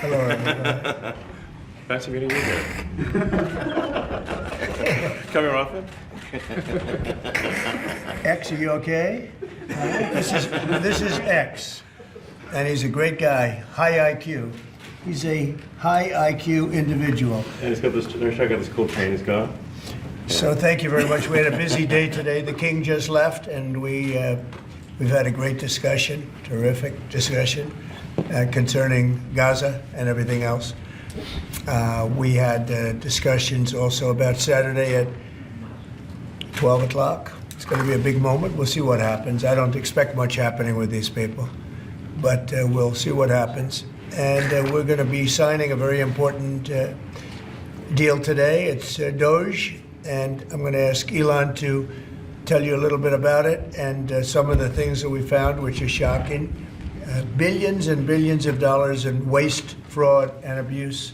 Hello, everybody. Fancy meeting you here. Come here often? X, are you okay? This is X, and he's a great guy, high IQ. He's a high IQ individual. And he's got this, check out this cool chain he's got. So thank you very much. We had a busy day today. The king just left, and we've had a great discussion, terrific discussion concerning Gaza and everything else. We had discussions also about Saturday at 12 o'clock. It's going to be a big moment. We'll see what happens. I don't expect much happening with these people, but we'll see what happens. And we're going to be signing a very important deal today. It's Doge, and I'm going to ask Elon to tell you a little bit about it and some of the things that we found, which are shocking. Billions and billions of dollars in waste, fraud, and abuse.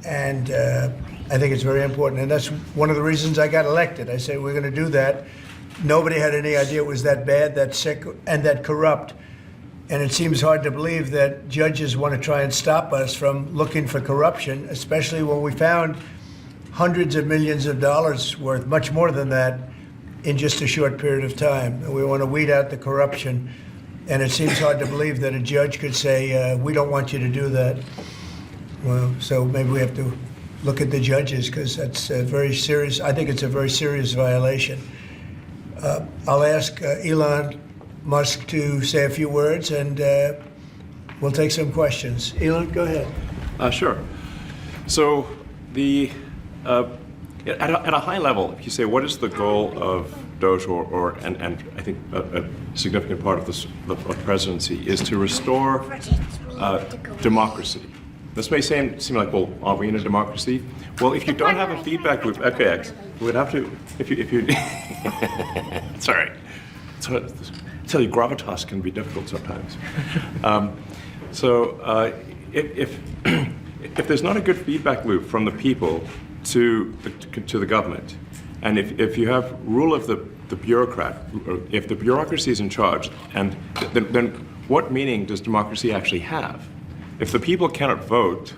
And I think it's very important. And that's one of the reasons I got elected. I said, we're going to do that. Nobody had any idea it was that bad, that sick, and that corrupt. And it seems hard to believe that judges want to try and stop us from looking for corruption, especially when we found hundreds of millions of dollars worth, much more than that, in just a short period of time. And we want to weed out the corruption. And it seems hard to believe that a judge could say, we don't want you to do that. Well, so maybe we have to look at the judges, because that's a very serious, I think it's a very serious violation. I'll ask Elon Musk to say a few words, and we'll take some questions. Elon, go ahead. Sure. So at a high level, if you say, what is the goal of Doge, and I think a significant part of the presidency is to restore democracy. This may seem like, well, are we in a democracy? Well, if you don't have a feedback loop, okay, X, we would have to, if you sorry. So, tell you, gravitas can be difficult sometimes. If there's not a good feedback loop from the people to the government, and if you have rule of the bureaucrat, or if the bureaucracy is in charge, and then what meaning does democracy actually have? If the people cannot vote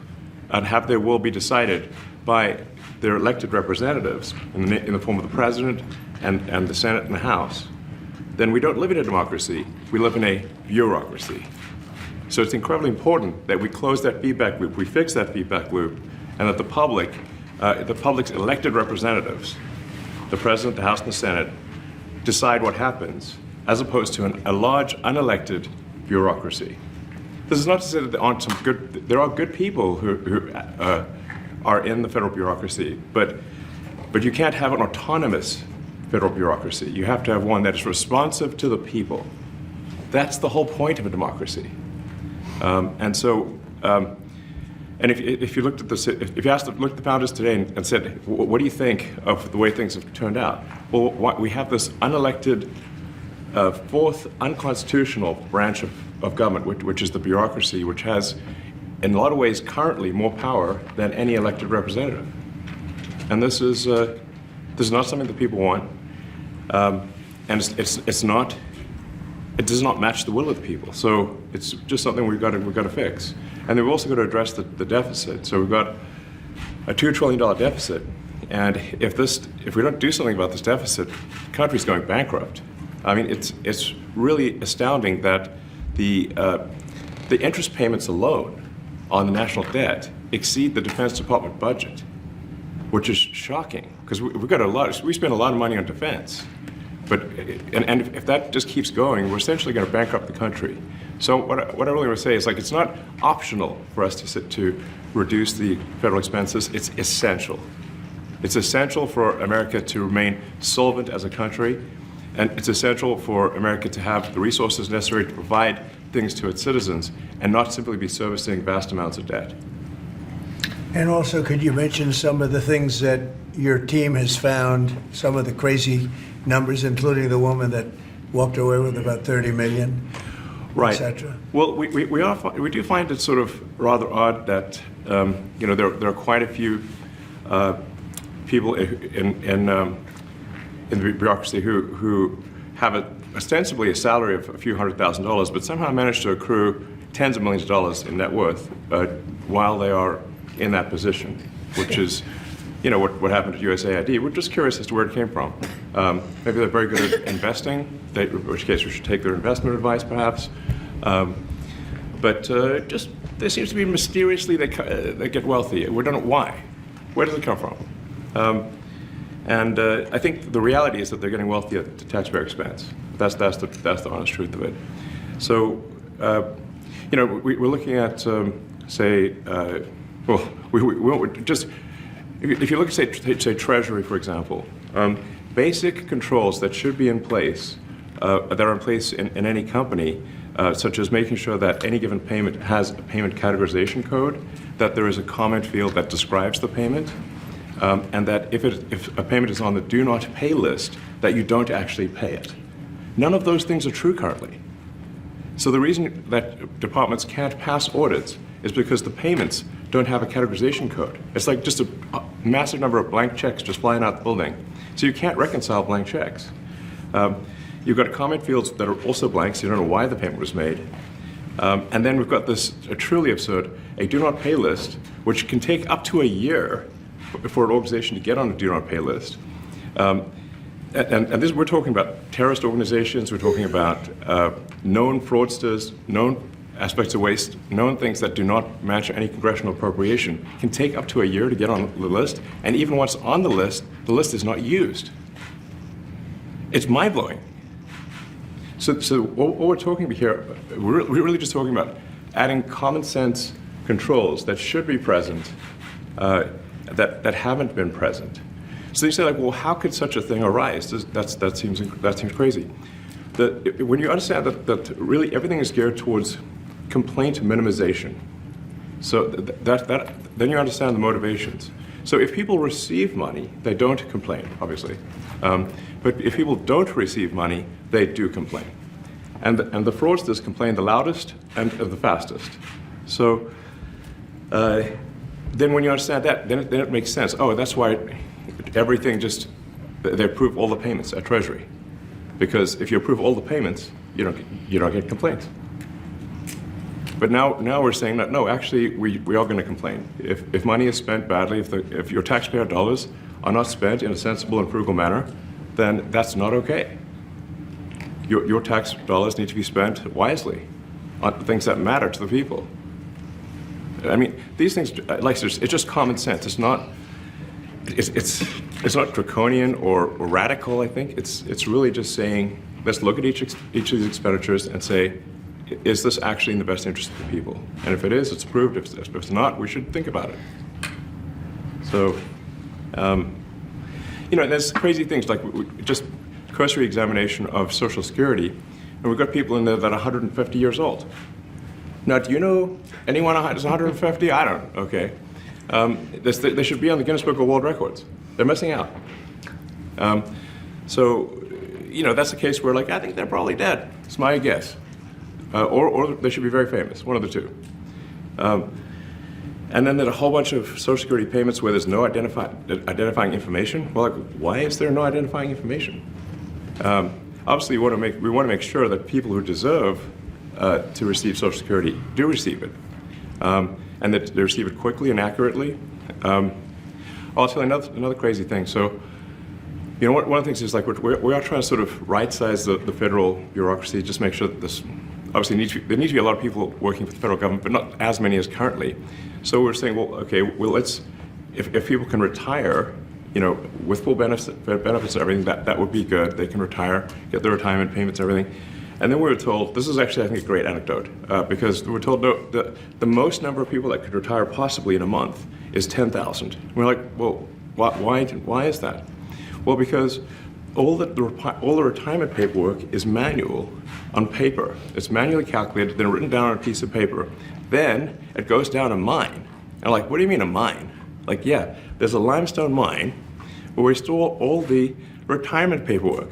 and have their will be decided by their elected representatives in the form of the president and the Senate and the House, then we don't live in a democracy, we live in a bureaucracy. So it's incredibly important that we close that feedback loop, we fix that feedback loop, and that the public's elected representatives, the president, the House, and the Senate, decide what happens, as opposed to a large unelected bureaucracy. This is not to say that there are good people who are in the federal bureaucracy, but you can't have an autonomous federal bureaucracy. You have to have one that is responsive to the people. That's the whole point of a democracy. And if you looked at if you looked at the founders today and said, what do you think of the way things have turned out? Well, we have this unelected, fourth unconstitutional branch of government, which is the bureaucracy, which has, in a lot of ways, currently more power than any elected representative. And this is not something that people want, and it does not match the will of the people. So it's just something we've got to fix. And then we've also got to address the deficit. So we've got a $2 trillion deficit, and if we don't do something about this deficit, the country's going bankrupt. I mean, it's really astounding that the interest payments alone on the national debt exceed the Defense Department budget, which is shocking, because we spend a lot of money on defense. And if that just keeps going, we're essentially going to bankrupt the country. So what I really want to say is, like, it's not optional for us to reduce the federal expenses. It's essential. It's essential for America to remain solvent as a country, and it's essential for America to have the resources necessary to provide things to its citizens and not simply be servicing vast amounts of debt. And also, could you mention some of the things that your team has found, some of the crazy numbers, including the woman that walked away with about 30 million, right, etc.? Well, we do find it sort of rather odd that there are quite a few people in the bureaucracy who have ostensibly a salary of a few $100,000, but somehow manage to accrue tens of millions of dollars in net worth while they are in that position, which is, what happened to USAID. We're just curious as to where it came from. Maybe they're very good at investing, in which case we should take their investment advice, perhaps. But just there seems to be mysteriously they get wealthy. We don't know why. Where does it come from? And I think the reality is that they're getting wealthy at the taxpayer expense. That's the honest truth of it. So, we're looking at, say, if you look at, say Treasury, for example, basic controls that should be in place, that are in place in any company, such as making sure that any given payment has a payment categorization code, that there is a comment field that describes the payment, and that if a payment is on the do not pay list, that you don't actually pay it. None of those things are true currently. So the reason that departments can't pass audits is because the payments don't have a categorization code. It's like just a massive number of blank checks just flying out the building. So you can't reconcile blank checks. You've got comment fields that are also blank, so you don't know why the payment was made. And then we've got this truly absurd, a do not pay list, which can take up to a year for an organization to get on a do not pay list. And this, we're talking about terrorist organizations, we're talking about known fraudsters, known aspects of waste, known things that do not match any congressional appropriation, can take up to a year to get on the list, and even once on the list is not used. It's mind-blowing. So what we're talking about here, we're really just talking about adding common sense controls that should be present, that haven't been present. So you say, like, well, how could such a thing arise? That seems crazy. When you understand that really everything is geared towards complaint minimization, so then you understand the motivations. So if people receive money, they don't complain, obviously. But if people don't receive money, they do complain. And the fraudsters complain the loudest and the fastest. So then when you understand that, then it makes sense. Oh, that's why everything they approve all the payments at Treasury. Because if you approve all the payments, you don't get complaints. But now we're saying that, no, actually, we are going to complain. If money is spent badly, if your taxpayer dollars are not spent in a sensible and frugal manner, then that's not okay. Your tax dollars need to be spent wisely on things that matter to the people. I mean, these things, it's just common sense. It's not draconian or radical, I think. It's really just saying, let's look at each of these expenditures and say, is this actually in the best interest of the people? And if it is, it's approved. If it's not, we should think about it. So, there's crazy things like just cursory examination of Social Security, and we've got people in there that are 150 years old. Now, do you know anyone who's 150? I don't. Okay. They should be on the Guinness Book of World Records. They're missing out. So, that's a case where, I think they're probably dead. It's my guess. Or they should be very famous, one of the two. And then there's a whole bunch of Social Security payments where there's no identifying information. Well, why is there no identifying information? Obviously, we want to make sure that people who deserve to receive Social Security do receive it, and that they receive it quickly and accurately. I'll tell you another crazy thing. So, one of the things is we are trying to sort of right-size the federal bureaucracy, just make sure that this. Obviously, there need to be a lot of people working for the federal government, but not as many as currently. So we're saying, if people can retire, with full benefits and everything, that would be good. They can retire, get their retirement payments, everything. And then we were told, this is actually, I think, a great anecdote, because we were told the most number of people that could retire possibly in a month is 10,000. We're like, well, why is that? Well, because all the retirement paperwork is manual on paper. It's manually calculated, then written down on a piece of paper. Then it goes down a mine. And what do you mean a mine? Yeah, there's a limestone mine where we store all the retirement paperwork.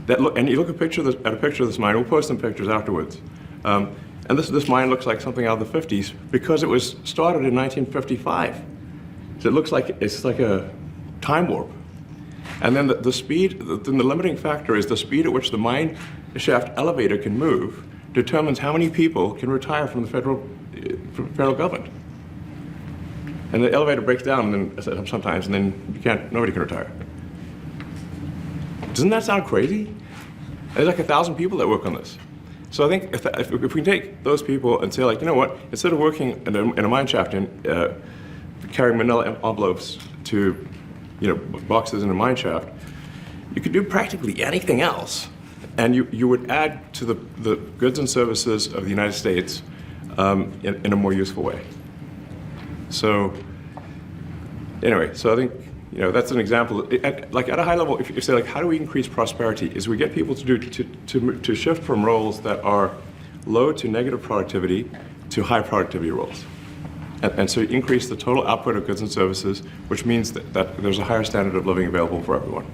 And you look at a picture of this mine. We'll post some pictures afterwards. And this mine looks like something out of the 50s because it was started in 1955. So it looks like it's like a time warp. And then the speed, the limiting factor is the speed at which the mine shaft elevator can move determines how many people can retire from the federal government. And the elevator breaks down and then, sometimes, and then nobody can retire. Doesn't that sound crazy? There's like 1,000 people that work on this. So I think if we can take those people and say, like, you know what, instead of working in a mine shaft and carrying manila envelopes to, boxes in a mine shaft, you could do practically anything else. And you would add to the goods and services of the United States in a more useful way. So anyway, so I think that's an example. Like at a high level, if you say, like, how do we increase prosperity? Is we get people to shift from roles that are low to negative productivity to high productivity roles, and so you increase the total output of goods and services, which means that there's a higher standard of living available for everyone.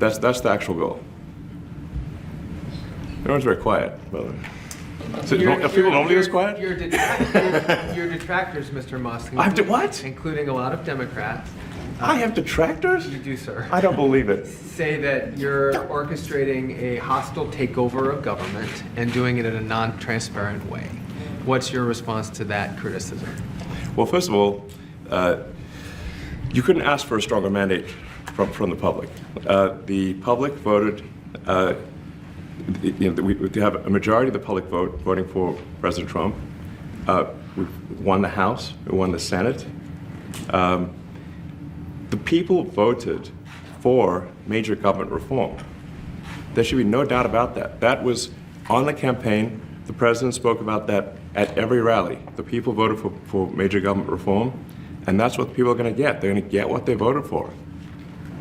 That's the actual goal. Everyone's very quiet, by the way. So are people normally this quiet? Your detractors, Mr. Musk. I have to what? Including a lot of Democrats. I have detractors? You do, sir. I don't believe it. Say that you're orchestrating a hostile takeover of government and doing it in a non-transparent way. What's your response to that criticism? Well, first of all, you couldn't ask for a stronger mandate from the public. The public voted. We have a majority of the public voting for President Trump. We won the House, we won the Senate. The people voted for major government reform. There should be no doubt about that. That was on the campaign. The president spoke about that at every rally. The people voted for major government reform, and that's what people are going to get. They're going to get what they voted for.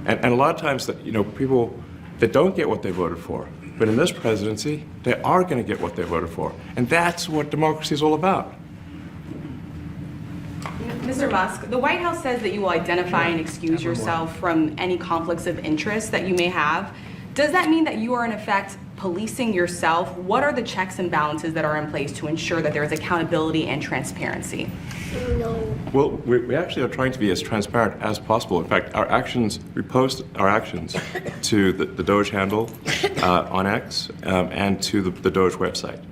And a lot of times, people that don't get what they voted for, but in this presidency, they are going to get what they voted for. And that's what democracy is all about. Mr. Musk, the White House says that you will identify and excuse yourself from any conflicts of interest that you may have. Does that mean that you are, in effect, policing yourself? What are the checks and balances that are in place to ensure that there is accountability and transparency? Well, we actually are trying to be as transparent as possible. In fact, we post our actions to the Doge handle on X and to the Doge website.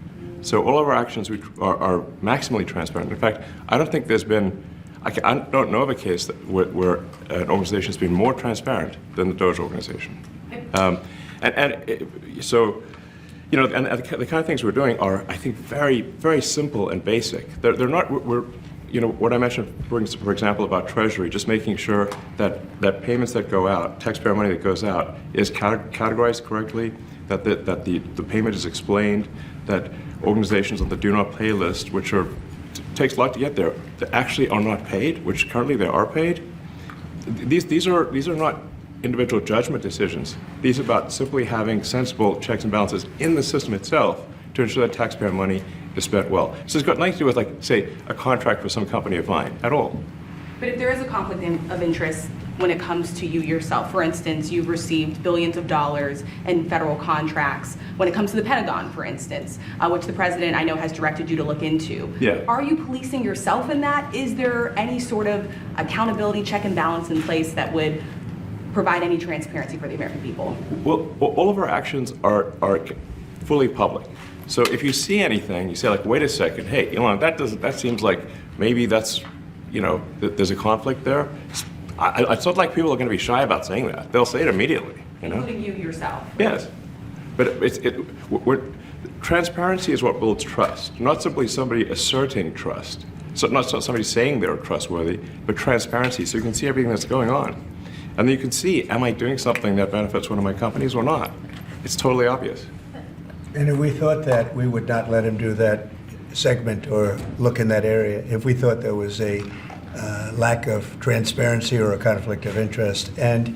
So all of our actions are maximally transparent. In fact, I don't think there's been, I don't know of a case where an organization has been more transparent than the Doge organization. So, and the kind of things we're doing are, I think, very, very simple and basic. They're not, what I mentioned, for example, about Treasury, just making sure that payments that go out, taxpayer money that goes out, is categorized correctly, that the payment is explained, that organizations on the do not pay list, which takes a lot to get there, that actually are not paid, which currently they are paid. These are not individual judgment decisions. These are about simply having sensible checks and balances in the system itself to ensure that taxpayer money is spent well. So it's got nothing to do with, like, say, a contract with some company of mine at all. But if there is a conflict of interest when it comes to you yourself, for instance, you've received billions of dollars in federal contracts when it comes to the Pentagon, for instance, which the president, I know, has directed you to look into. Yeah. Are you policing yourself in that? Is there any sort of accountability check and balance in place that would provide any transparency for the American people? Well, all of our actions are fully public. So if you see anything, you say, like, wait a second, hey, Elon, that seems like maybe that's, there's a conflict there. It's not like people are going to be shy about saying that. They'll say it immediately, Including you yourself. Yes, but transparency is what builds trust, not simply somebody asserting trust. So not somebody saying they're trustworthy, but transparency, so you can see everything that's going on. And then you can see, am I doing something that benefits one of my companies or not? It's totally obvious. And if we thought that, we would not let him do that segment or look in that area if we thought there was a lack of transparency or a conflict of interest. And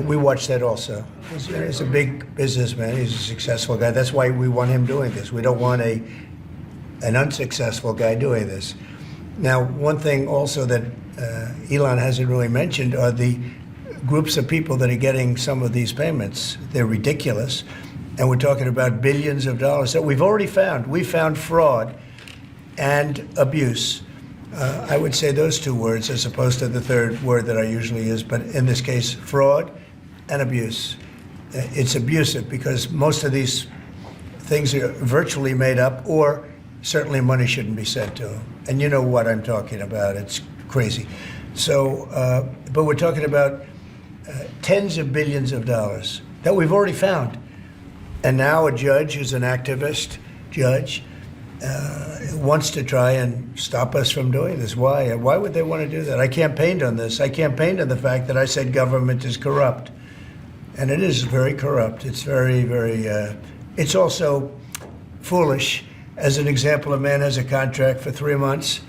we watch that also. He's a big businessman. He's a successful guy. That's why we want him doing this. We don't want an unsuccessful guy doing this. Now, one thing also that Elon hasn't really mentioned are the groups of people that are getting some of these payments. They're ridiculous. And we're talking about billions of dollars that we've already found. We found fraud and abuse. I would say those two words as opposed to the third word that I usually use, but in this case, fraud and abuse. It's abusive because most of these things are virtually made up, or certainly money shouldn't be sent to them. And you know what I'm talking about. It's crazy. So, but we're talking about tens of billions of dollars that we've already found. And now a judge who's an activist judge wants to try and stop us from doing this. Why? Why would they want to do that? I campaigned on this. I campaigned on the fact that I said government is corrupt. And it is very corrupt. It's very, very, it's also foolish. As an example, a man has a contract for 3 months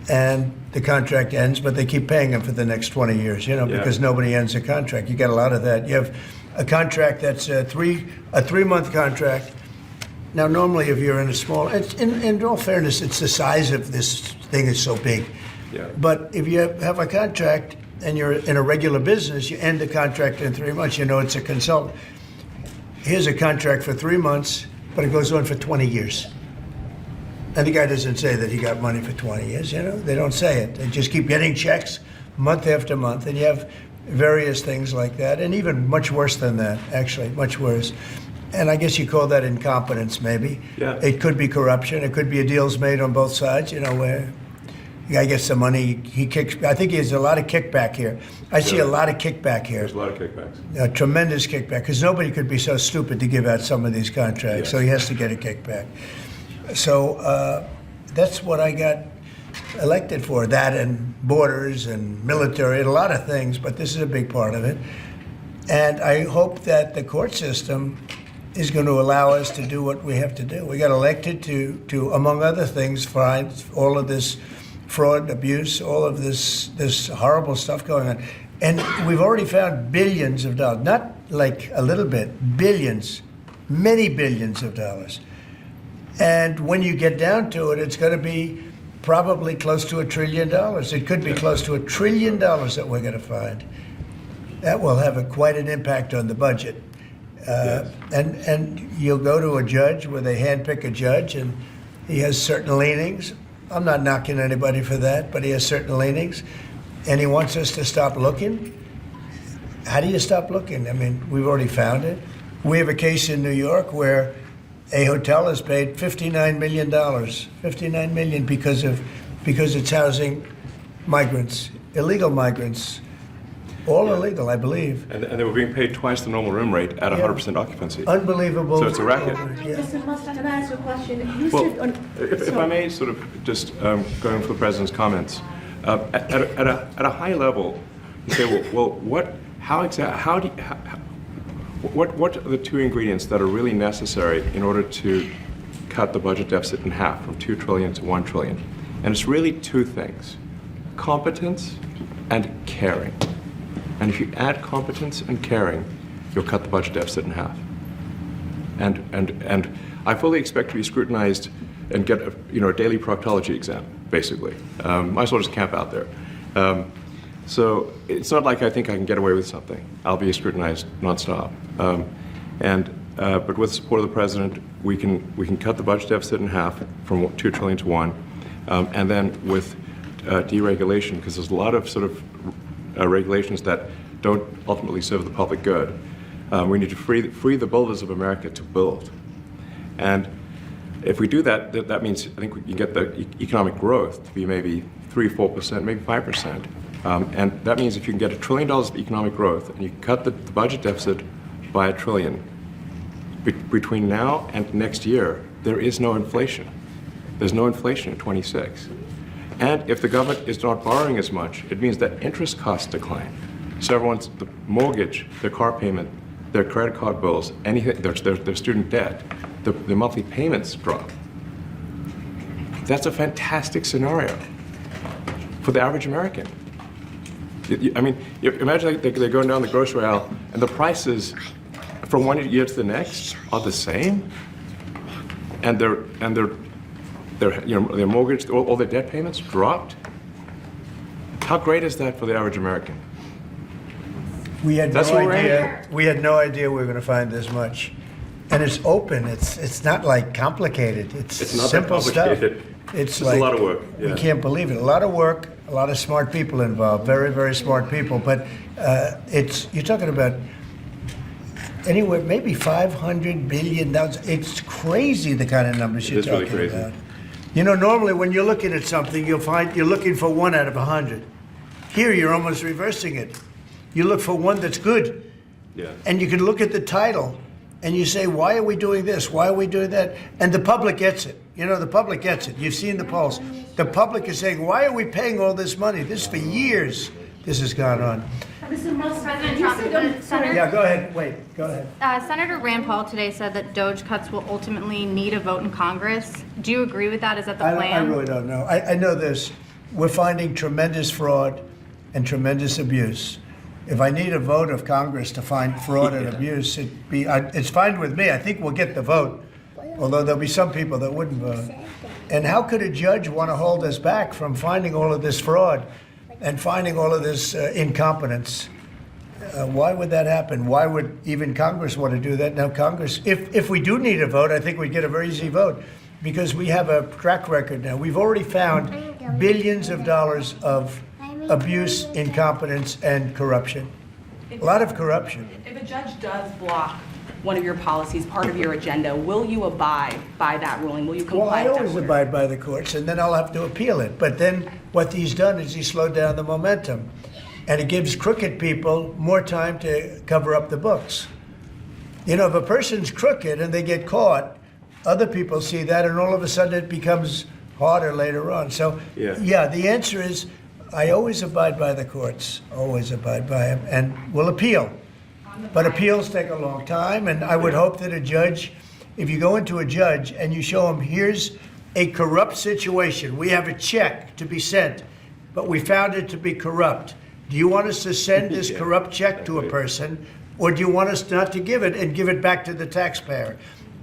and the contract ends, but they keep paying him for the next 20 years, because nobody ends a contract. You get a lot of that. You have a contract that's a 3-month contract. Now, normally, if you're in a small, in all fairness, it's the size of this thing is so big. Yeah. But if you have a contract and you're in a regular business, you end the contract in 3 months. It's a consultant. Here's a contract for 3 months, but it goes on for 20 years. And the guy doesn't say that he got money for 20 years, They don't say it. They just keep getting checks month after month. And you have various things like that, and even much worse than that, actually, much worse. And I guess you call that incompetence, maybe. Yeah. It could be corruption. It could be deals made on both sides, where the guy gets the money, he kicks. I think there's a lot of kickback here. I see a lot of kickback here. There's a lot of kickbacks. A tremendous kickback, because nobody could be so stupid to give out some of these contracts, so he has to get a kickback. So that's what I got elected for, that and borders and military and a lot of things, but this is a big part of it. And I hope that the court system is going to allow us to do what we have to do. We got elected to among other things, find all of this fraud, abuse, all of this horrible stuff going on. And we've already found billions of dollars, not like a little bit, billions, many billions of dollars. And when you get down to it, it's going to be probably close to $1 trillion. It could be close to $1 trillion that we're going to find. That will have quite an impact on the budget. Yes. And you'll go to a judge where they handpick a judge, and he has certain leanings. I'm not knocking anybody for that, but he has certain leanings, and he wants us to stop looking. How do you stop looking? I mean, we've already found it. We have a case in New York where a hotel has paid $59 million, $59 million because it's housing migrants, illegal migrants, all illegal, I believe. And they were being paid twice the normal room rate at 100% occupancy. Unbelievable. So it's a racket. Mr. Musk, can I ask you a question? You Well, said on- if I may sort of just going for the president's comments, at a high level, you say, well, what are the two ingredients that are really necessary in order to cut the budget deficit in half from $2 trillion to $1 trillion? And it's really two things: competence and caring. And if you add competence and caring, you'll cut the budget deficit in half. And I fully expect to be scrutinized and get a daily proctology exam, basically. Might as well just camp out there. So it's not like I think I can get away with something. I'll be scrutinized nonstop. But with the support of the president, we can cut the budget deficit in half from $2 trillion to $1 trillion, and then with deregulation, because there's a lot of sort of regulations that don't ultimately serve the public good. We need to free the builders of America to build. And if we do that, that means I think we can get the economic growth to be maybe 3-4%, maybe 5%. And that means if you can get $1 trillion of economic growth and you can cut the budget deficit by $1 trillion, between now and next year, there is no inflation. There's no inflation in 26. And if the government is not borrowing as much, it means that interest costs decline. So everyone's, the mortgage, their car payment, their credit card bills, anything, their student debt, the monthly payments drop. That's a fantastic scenario for the average American. I mean, imagine they're going down the grocery aisle and the prices from one year to the next are the same, and their mortgage, all their debt payments dropped. How great is that for the average American? We had That's no what we're idea. We had no idea we were going to find this much, and it's open. It's not like complicated. It's not that simple complicated. stuff. It's like a lot of work. Yeah. We can't believe it. A lot of work. A lot of smart people involved. Very, very smart people. But you're talking about anywhere, maybe $500 billion. It's crazy the kind of numbers you're is really talking crazy. about. You know, normally when you're looking at something, you'll find you're looking for 1 out of 100. Here, you're almost reversing it. You look for one that's good. Yeah. And you can look at the title and you say, why are we doing this? Why are we doing that? And the public gets it. You know, the public gets it. You've seen the polls. The public is saying, why are we paying all this money? This for years, this has gone on. Mr. Musk, President you Trump, said the Senator, Yeah, go ahead. Wait, go ahead. Senator Rand Paul today said that DOJ cuts will ultimately need a vote in Congress. Do you agree with that? Is that the plan? I really don't know. I know this. We're finding tremendous fraud and tremendous abuse. If I need a vote of Congress to find fraud and abuse, it's fine with me. I think we'll get the vote, although there'll be some people that wouldn't vote. And how could a judge want to hold us back from finding all of this fraud and finding all of this incompetence? Why would that happen? Why would even Congress want to do that? Now, Congress, if we do need a vote, I think we'd get a very easy vote because we have a track record now. We've already found billions of dollars of abuse, incompetence, and corruption. A lot of corruption. If a judge does block one of your policies, part of your agenda, will you abide by that ruling? Will you Well, comply I with that always order? abide by the courts, and then I'll have to appeal it. But then what he's done is he slowed down the momentum. And it gives crooked people more time to cover up the books. You know, if a person's crooked and they get caught, other people see that, and all of a sudden it becomes harder later on. So, yeah, the answer is I always abide by the courts, always abide by them, and will appeal. But appeals take a long time, and I would hope that a judge, if you go into a judge and you show him, here's a corrupt situation, we have a check to be sent, but we found it to be corrupt. Do you want us to send this corrupt check to a person, or do you want us not to give it and give it back to the taxpayer?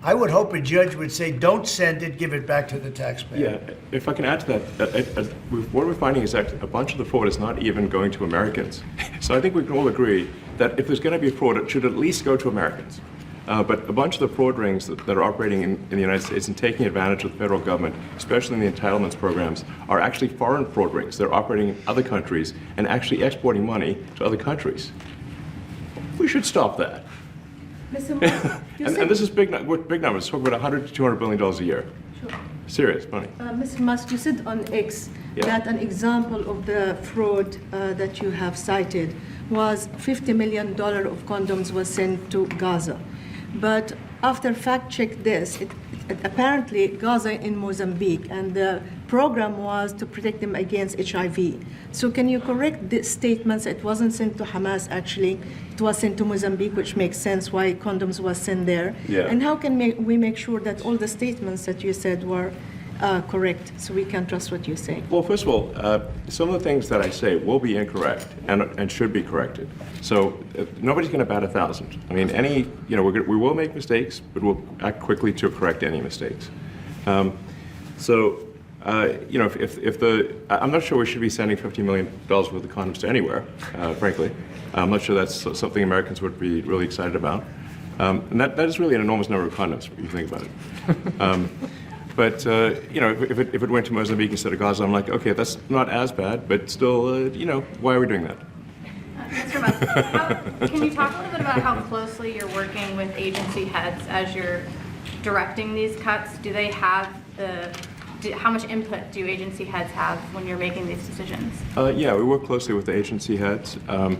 I would hope a judge would say, don't send it, give it back to the taxpayer. Yeah, if I can add to that, what we're finding is that a bunch of the fraud is not even going to Americans. So I think we can all agree that if there's going to be fraud, it should at least go to Americans. But a bunch of the fraud rings that are operating in the United States and taking advantage of the federal government, especially in the entitlements programs, are actually foreign fraud rings. They're operating in other countries and actually exporting money to other countries. We should stop that. Mr. Musk, you And said, this is big numbers. Talk about $100 to $200 billion a year. Serious money. Mr. Musk, you said on X Yeah. that an example of the fraud that you have cited was $50 million of condoms was sent to Gaza. But after fact check this, apparently Gaza in Mozambique, and the program was to protect them against HIV. So can you correct the statements? It wasn't sent to Hamas actually, it was sent to Mozambique, which makes sense why condoms was sent there. Yeah. And how can we make sure that all the statements that you said were correct, so we can trust what you say? Well, first of all, some of the things that I say will be incorrect and should be corrected. So nobody's going to bat 1,000. I mean, we will make mistakes, but we'll act quickly to correct any mistakes. I'm not sure we should be sending $50 million worth of condoms to anywhere, frankly. I'm not sure that's something Americans would be really excited about. And that is really an enormous number of condoms, if you think about it. But if it went to Mozambique instead of Gaza, I'm like, okay, that's not as bad, but still, why are we doing that? Mr. Musk, can you talk a little bit about how closely you're working with agency heads as you're directing these cuts? Do they have how much input do agency heads have when you're making these decisions? Yeah, we work closely with the agency heads, there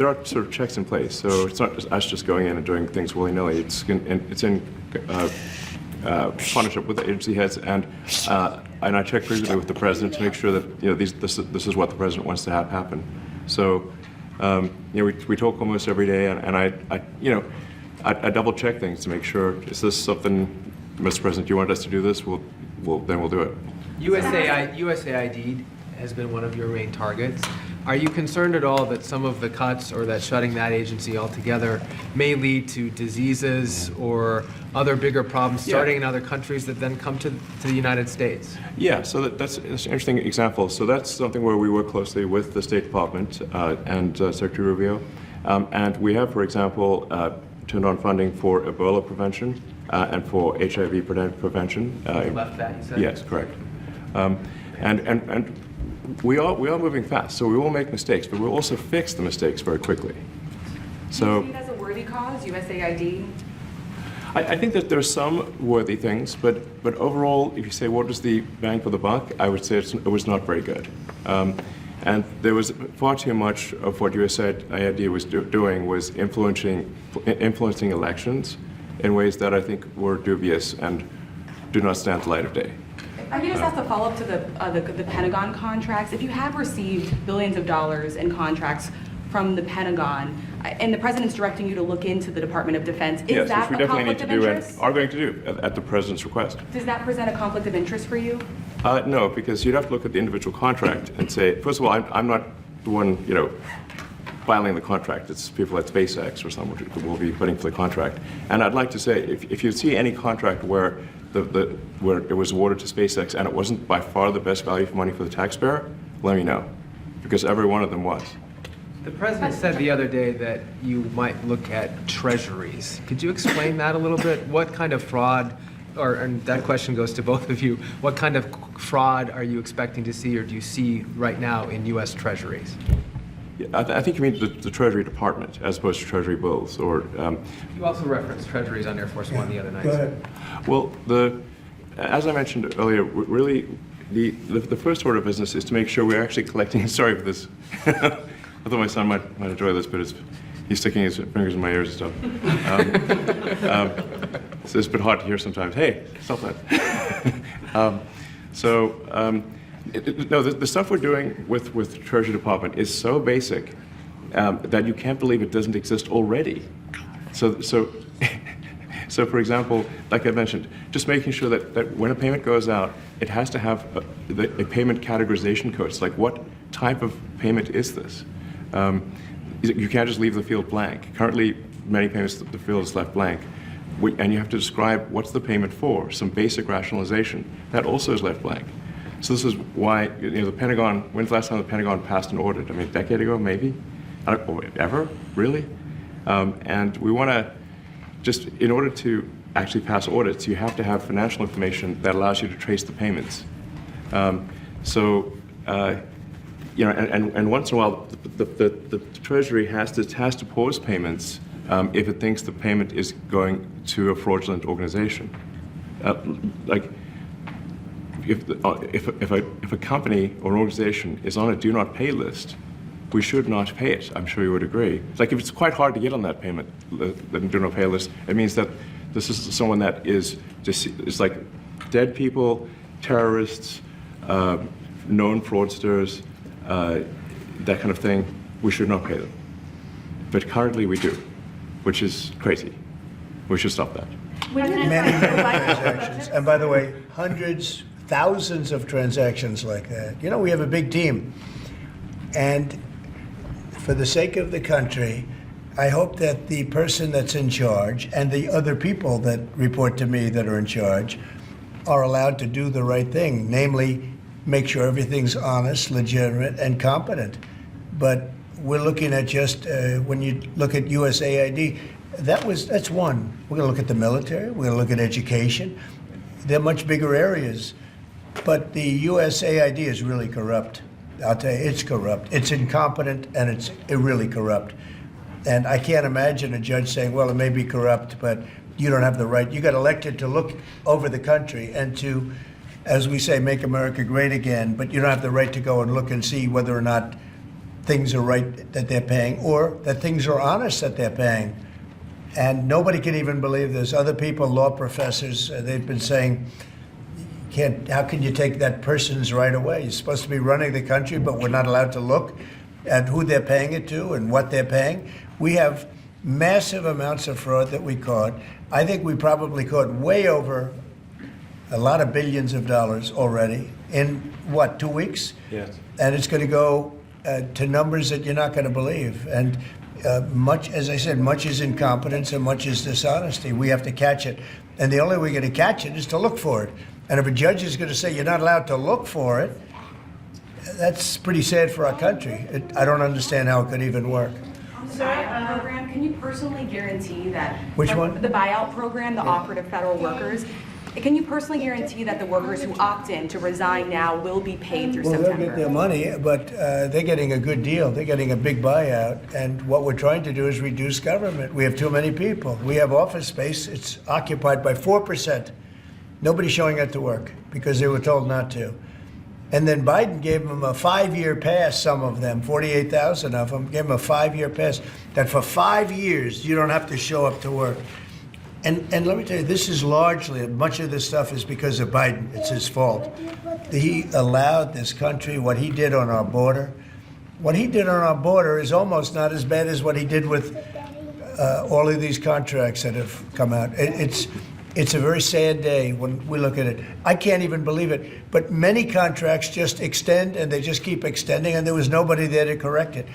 are sort of checks in place. So it's not just us just going in and doing things willy-nilly. It's in partnership with the agency heads, and I check frequently with the president to make sure that this is what the president wants to have happen. So we talk almost every day, and I double check things to make sure, is this something, Mr. President, you want us to do this? Then we'll do it. USAID has been one of your main targets. Are you concerned at all that some of the cuts or that shutting that agency altogether may lead to diseases or other bigger problems starting in other countries that then come to the United States? Yeah, so that's an interesting example. So that's something where we work closely with the State Department and Secretary Rubio. And we have, for example, turned on funding for Ebola prevention and for HIV prevention. You left that, you said? Yes, correct. And we are moving fast, so we will make mistakes, but we'll also fix the mistakes very quickly. Do So you see it as a worthy cause, USAID? I think that there are some worthy things, but overall, if you say what was the bang for the buck, I would say it was not very good. And there was far too much of what USAID was doing was influencing elections in ways that I think were dubious and do not stand the light of day. I can just ask a follow-up to the Pentagon contracts. If you have received billions of dollars in contracts from the Pentagon, and the president's directing you to look into the Department of Defense, is Yes, that which we a definitely need conflict to of do and interest? are going to do at the president's request. Does that present a conflict of interest for you? No, because you'd have to look at the individual contract and say, first of all, I'm not the one, filing the contract. It's people at SpaceX or someone who will be putting for the contract. And I'd like to say, if you see any contract where where it was awarded to SpaceX and it wasn't by far the best value for money for the taxpayer, let me know, because every one of them was. The president said the other day that you might look at treasuries. Could you explain that a little bit? What kind of fraud, and that question goes to both of you, what kind of fraud are you expecting to see or do you see right now in U.S. treasuries? Yeah, I think you mean the Treasury Department as opposed to Treasury bills, or. You also referenced treasuries on Air Force One the other night. Go ahead. Well, as I mentioned earlier, really the first order of business is to make sure we're actually collecting. Sorry for this. I thought my son might enjoy this, but he's sticking his fingers in my ears and stuff. So it's a bit hard to hear sometimes. Hey, stop that. No, the stuff we're doing with the Treasury Department is so basic that you can't believe it doesn't exist already. So for example, like I mentioned, just making sure that when a payment goes out, it has to have a payment categorization code. It's like, what type of payment is this? You can't just leave the field blank. Currently, many payments, the field is left blank. And you have to describe what's the payment for, some basic rationalization. That also is left blank. So this is why, the Pentagon, when's the last time the Pentagon passed an audit? I mean, a decade ago, maybe? I don't know, ever? Really? And we want to, just in order to actually pass audits, you have to have financial information that allows you to trace the payments. And once in a while, the Treasury has to pause payments if it thinks the payment is going to a fraudulent organization. If a company or an organization is on a do not pay list, we should not pay it. I'm sure you would agree. Like, if it's quite hard to get on that payment, the do not pay list, it means that this is someone that is like dead people, terrorists, known fraudsters, that kind of thing. We should not pay them. But currently we do, which is crazy. We should stop that. Many transactions. And by the way, hundreds, thousands of transactions like that. We have a big team. And for the sake of the country, I hope that the person that's in charge and the other people that report to me that are in charge are allowed to do the right thing, namely make sure everything's honest, legitimate, and competent. But we're looking at just, when you look at USAID, that's one. We're going to look at the military. We're going to look at education. They're much bigger areas. But the USAID is really corrupt. I'll tell you, it's corrupt. It's incompetent, and it's really corrupt. And I can't imagine a judge saying, well, it may be corrupt, but you don't have the right. You got elected to look over the country and to, as we say, make America great again, but you don't have the right to go and look and see whether or not things are right that they're paying or that things are honest that they're paying. And nobody can even believe this. Other people, law professors, they've been saying, how can you take that person's right away? You're supposed to be running the country, but we're not allowed to look at who they're paying it to and what they're paying. We have massive amounts of fraud that we caught. I think we probably caught way over a lot of billions of dollars already in, 2 weeks? Yes. And it's going to go to numbers that you're not going to believe. And much, as I said, much is incompetence and much is dishonesty. We have to catch it. And the only way we're going to catch it is to look for it. And if a judge is going to say you're not allowed to look for it, that's pretty sad for our country. I don't understand how it could even work. On the buyout program, can you personally guarantee that? Which one? The buyout program, the operative federal workers. Can you personally guarantee that the workers who opt in to resign now will be paid through Well, they'll September? get their money, but they're getting a good deal. They're getting a big buyout. And what we're trying to do is reduce government. We have too many people. We have office space. It's occupied by 4%. Nobody's showing up to work because they were told not to. And then Biden gave them a 5-year pass, some of them, 48,000 of them, gave them a 5-year pass, that for 5 years you don't have to show up to work. And let me tell you, this is largely, much of this stuff is because of Biden. It's his fault. He allowed this country, what he did on our border. What he did on our border is almost not as bad as what he did with all of these contracts that have come out. It's a very sad day when we look at it. I can't even believe it. But many contracts just extend and they just keep extending, and there was nobody there to correct it.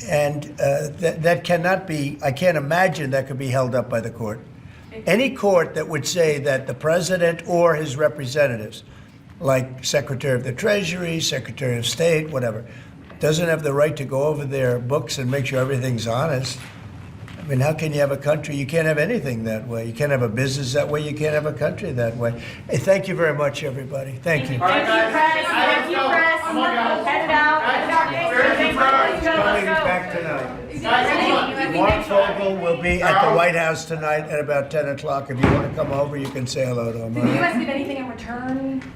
And that cannot be, I can't imagine that could be held up by the court. Any court that would say that the president or his representatives, like Secretary of the Treasury, Secretary of State, whatever, doesn't have the right to go over their books and make sure everything's honest. I mean, how can you have a country? You can't have anything that way. You can't have a business that way. You can't have a country that way. Hey, thank you very much, everybody. Thank you. Thank you, press. Thank you, press. Head out. Coming back tonight. Mark Fogel will be at the White House tonight at about 10 o'clock. If you want to come over, you can say hello to him. Did you guys give anything in return?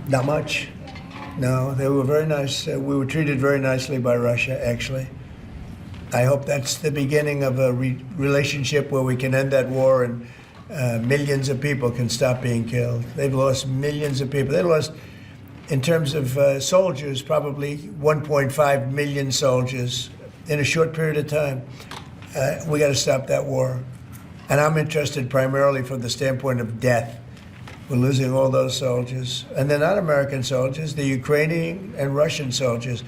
Not much. No, they were very nice. We were treated very nicely by Russia, actually. I hope that's the beginning of a relationship where we can end that war and millions of people can stop being killed. They've lost millions of people. They lost, in terms of soldiers, probably 1.5 million soldiers in a short period of time. We got to stop that war. And I'm interested primarily from the standpoint of death. We're losing all those soldiers. And they're not American soldiers, they're Ukrainian and Russian soldiers.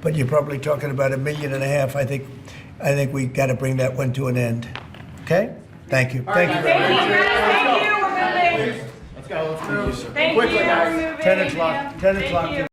But you're probably talking about 1.5 million. I think we got to bring that one to an end. Okay? Thank you. Thank you very much. Thank you. We're moving. Let's go. Let's move. Thank you. We're moving. 10 o'clock. 10 o'clock.